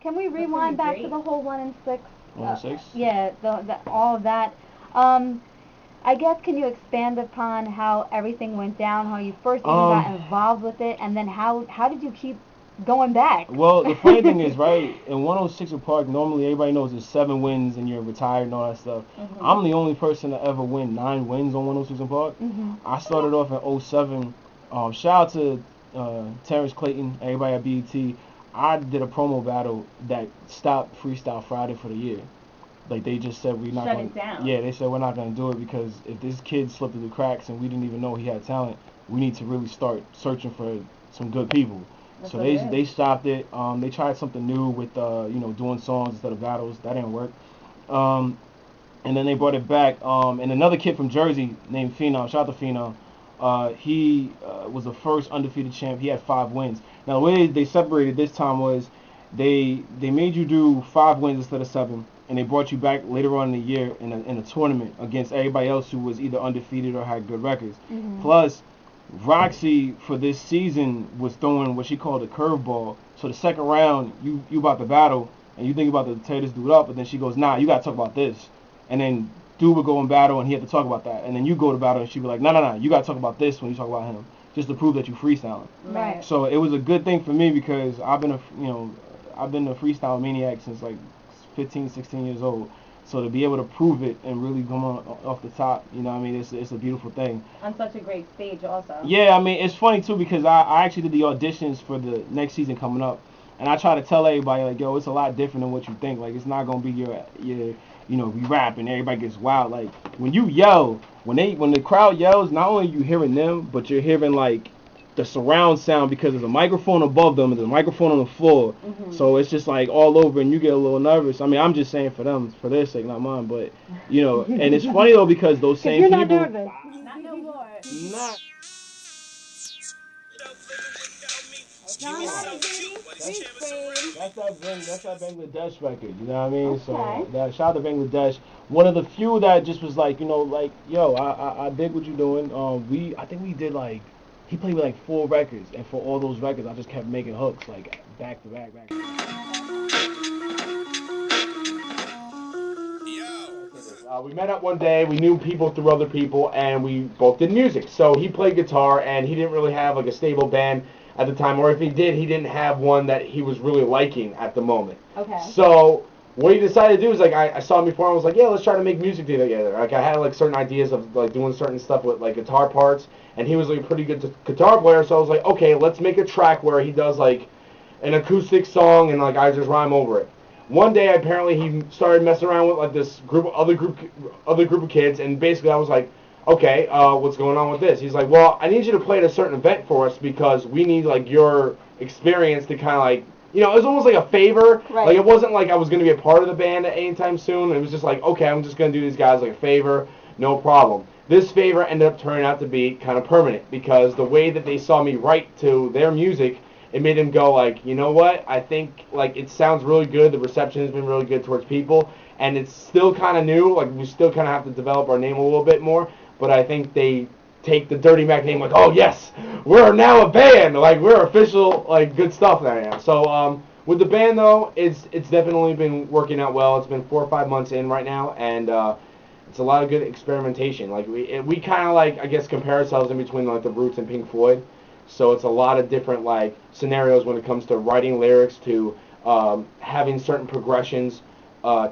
Can we rewind back to the whole 1 and 6? 1 and 6. Yeah, all of that. Um, I guess can you expand upon how everything went down, how you first even got involved with it, and then how did you keep going back? Well, the funny thing is, right, in 106 Park, normally everybody knows there's 7 wins and you're retired and all that stuff. I'm the only person to ever win 9 wins on 106 Park. I started off in '07. Shout out to Terrence Clayton, everybody at BET. I did a promo battle that stopped Freestyle Friday for the year. Like they just said we're not Shut going. it down. Yeah, they said we're not going to do it because if this kid slipped through the cracks and we didn't even know he had talent, we need to really start searching for some good people. That's So what they it is. they stopped it. They tried something new with doing songs instead of battles. That didn't work. Um, and then they brought it back. And another kid from Jersey named Phenom, shout out to Phenom. He was the first undefeated champ. He had 5 wins. Now the way they separated this time was they made you do 5 wins instead of 7, and they brought you back later on in the year in a tournament against everybody else who was either undefeated or had good records. Plus, Roxy for this season was throwing what she called a curveball. So the second round, you about to battle, and you think about to tear this dude up, but then she goes, nah, you gotta talk about this, and then dude would go and battle, and he had to talk about that, and then you go to battle, and she'd be like, no, you gotta talk about this when you talk about him, just to prove that you freestyling. Right. So it was a good thing for me because I've been a freestyle maniac since like 15, 16 years old. So to be able to prove it and really come on off the top, you know what I mean, it's a beautiful thing. On such a great stage also. Yeah, I mean, it's funny too because I actually did the auditions for the next season coming up. And I try to tell everybody, like, yo, it's a lot different than what you think. Like, it's not going to be your we rap and everybody gets wild. Like, when you yell, when the crowd yells, not only are you hearing them, but you're hearing, like, the surround sound because there's a microphone above them and there's a microphone on the floor. So it's just, like, all over and you get a little nervous. I mean, I'm just saying for them, for their sake, not mine. But, and it's funny, though, because those same you're people. not nervous. Not no more. Not. That's that Bangladesh record, you know what I mean? Okay. So that shout out to Bangladesh. One of the few that just was like, like, yo, I dig what you're doing. I think we did like, he played with like 4 records, and for all those records, I just kept making hooks like back to back. We met up one day, we knew people through other people, and we both did music. So he played guitar, and he didn't really have like a stable band at the time, or if he did, he didn't have one that he was really liking at the moment. Okay. So what he decided to do is like I saw him before and was like, yeah, let's try to make music together. Like I had like certain ideas of like doing certain stuff with like guitar parts, and he was like a pretty good guitar player, so I was like, okay, let's make a track where he does like an acoustic song and like I just rhyme over it. One day apparently he started messing around with like this other group of kids, and basically I was like, okay, what's going on with this? He's like, well, I need you to play at a certain event for us because we need like your experience to kind of like, it was almost like a favor. Right. Like it wasn't like I was going to be a part of the band at any time soon. It was just like, okay, I'm just going to do these guys like a favor, no problem. This favor ended up turning out to be kind of permanent because the way that they saw me write to their music, it made them go like, you know what? I think like it sounds really good. The reception has been really good towards people, and it's still kind of new. Like we still kind of have to develop our name a little bit more. But I think they take the Dirty Mac name like, oh yes, we're now a band. Like we're official, like good stuff now. So with the band though, it's definitely been working out well. It's been 4 or 5 months in right now, and it's a lot of good experimentation. Like we kind of like I guess compare ourselves in between like the Roots and Pink Floyd. So it's a lot of different like scenarios when it comes to writing lyrics to having certain progressions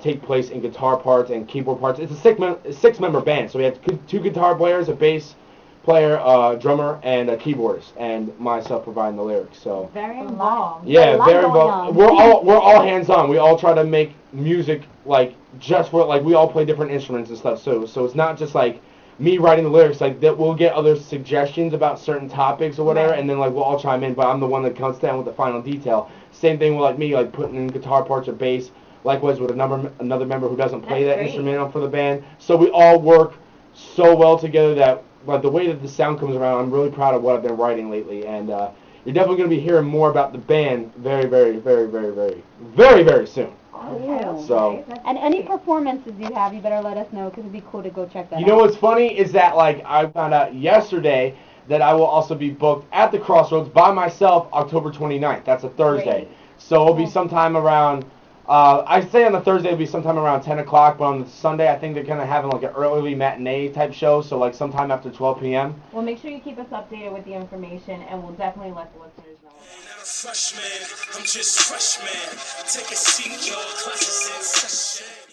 take place in guitar parts and keyboard parts. It's a 6-member band, so we have 2 guitar players, a bass player, drummer, and a keyboardist, and myself providing the lyrics. So very involved. yeah, very involved. We're all hands on. We all try to make music like just for like we all play different instruments and stuff. So it's not just like me writing the lyrics, like that we'll get other suggestions about certain topics or whatever, right. And then like we'll all chime in, but I'm the one that comes down with the final detail. Same thing with like me, like putting in guitar parts or bass. Likewise with another member who doesn't play that instrument for the band. So we all work so well together that like the way that the sound comes around, I'm really proud of what I've been writing lately, and you're definitely going to be hearing more about the band very, very, very, very, very, very, very soon. Oh, so, and any performances you have, you better let us know because it'd be cool to go check that out. You know what's funny is that like I found out yesterday that I will also be booked at the Crossroads by myself October 29th. That's a Thursday. Great. So it'll be sometime around. I say on the Thursday it'll be sometime around 10 o'clock, but on the Sunday I think they're kind of having like an early matinee type show, so like sometime after 12 p.m. Well, make sure you keep us updated with the information, and we'll definitely let the listeners know. Not a freshman, I'm just freshman. Take a seat, your class is in session.